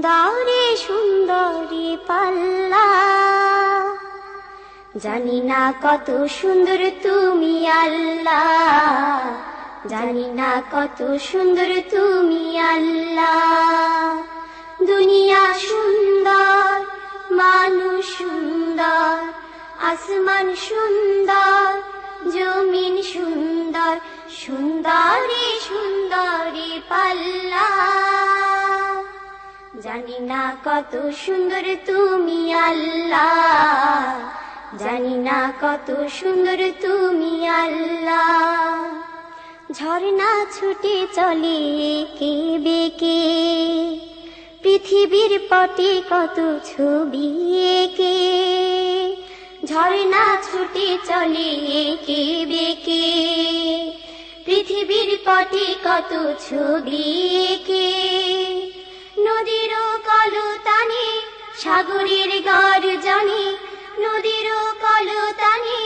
দাওরে সুন্দরী পাল্লা, জানি না কত সুন্দর তুমি আল্লাহ, জানি না কত সুন্দর তুমি আল্লাহ। দুনিয়া সুন্দর, মানুষ সুন্দর, আসমান সুন্দর, জমিন সুন্দর, সুন্দরী সুন্দরী পাল্লা, জানি না কত সুন্দর তুমি আল্লাহ, জানি না কত সুন্দর তুমি আল্লাহ। ঝর্ণা ছুটে চলে এঁকে বেঁকে, পৃথিবীর পটে কত ছবি এঁকে। ঝর্ণা ছুটে চলে এঁকে বেঁকে, পৃথিবীর পটে কত ছবি এঁকে। নদীর কলতানে সাগরের গর্জনে, নদীর কলতানে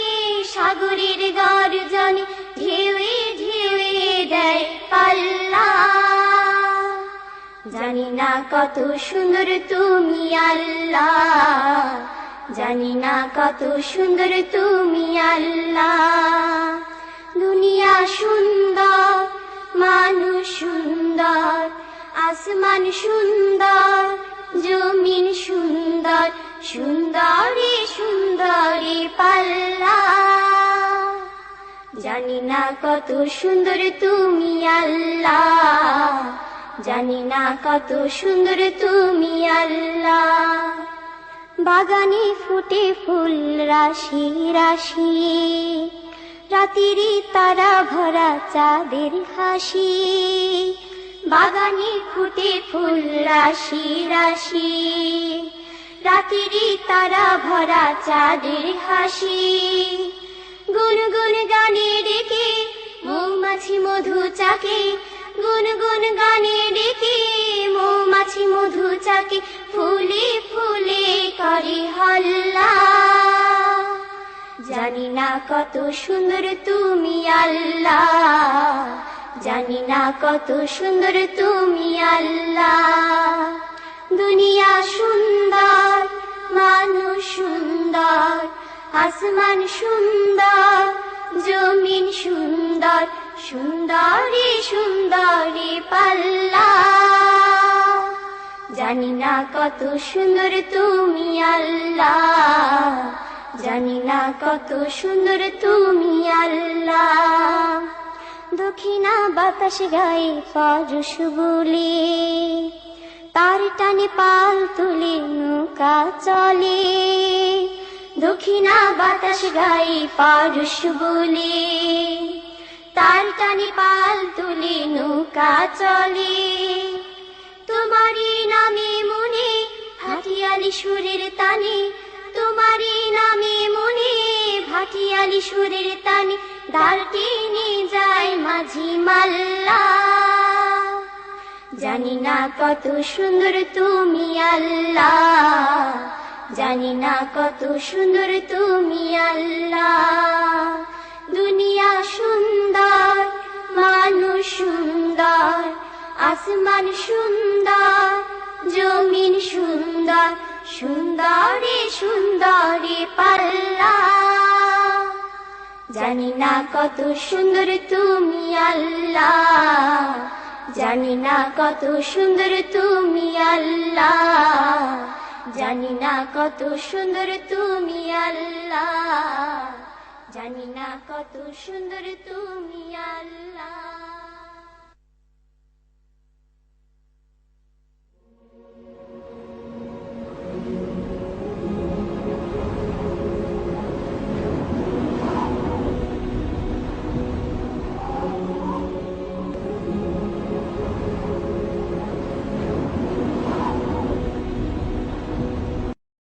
সাগরের গর্জনে, ঢেউয়ে ঢেউয়ে দেয় পাল্লা, জানি না কত সুন্দর তুমি আল্লাহ, জানি না কত সুন্দর তুমি আল্লাহ। দুনিয়া সুন্দর, মানুষ সুন্দর, আসমান সুন্দর, জমিন সুন্দর, সুন্দরী সুন্দরী পাল্লা, জানি না কত সুন্দর তুমি আল্লাহ, জানি না কত সুন্দর তুমি আল্লাহ। বাগানে ফুটে ফুল রাশি রাশি, রাতিরি তারা ভরা চাঁদের হাসি। বাগানে ফুটে ফুল রাশি রাশি, রাতিরি তারা ভরা চাঁদের হাসি। গুনগুন গানে ডেকে মৌমাছি মধু চাকে, গুনগুন গানে ডেকে মৌমাছি মধু চাকে, ফুলে ফুলে করে হল্লা, জানি না কত সুন্দর তুমি আল্লাহ, জানি না কত সুন্দর তুমি আল্লাহ। দুনিয়া সুন্দর, মানুষ সুন্দর, আসমান সুন্দর, জমিন সুন্দর, সুন্দরী সুন্দরী পাল্লা, জানি না কত সুন্দর তুমি আল্লাহ, জানি না কত সুন্দর তুমি আল্লাহ। দক্ষিণা বাতাস গায়ে পরশ বলে, তার টানে পাল তুলে নৌকা চলে। দক্ষিণা বাতাস গায়ে পরশ বলে, তার টানে পাল তুলে নৌকা চলে। তোমারই নামে মনে ভাটিয়ালি সুরের তানে, তোমারই নামে মনে ভাটিয়ালি সুরের তানে, দাঁড় টেনে যায় মাঝি মাল্লা, জানি না কত সুন্দর তুমি আল্লাহ, জানি না কত সুন্দর তুমি আল্লাহ। দুনিয়া সুন্দর, মানুষ সুন্দর, আসমান সুন্দর, জমিন সুন্দর, সুন্দরী সুন্দরী পাল্লা, জানি না কত সুন্দর তুমি আল্লাহ, জানি না কত সুন্দর তুমি আল্লাহ, জানি না কত সুন্দর তুমি আল্লাহ, জানি না কত সুন্দর তুমি আল্লাহ।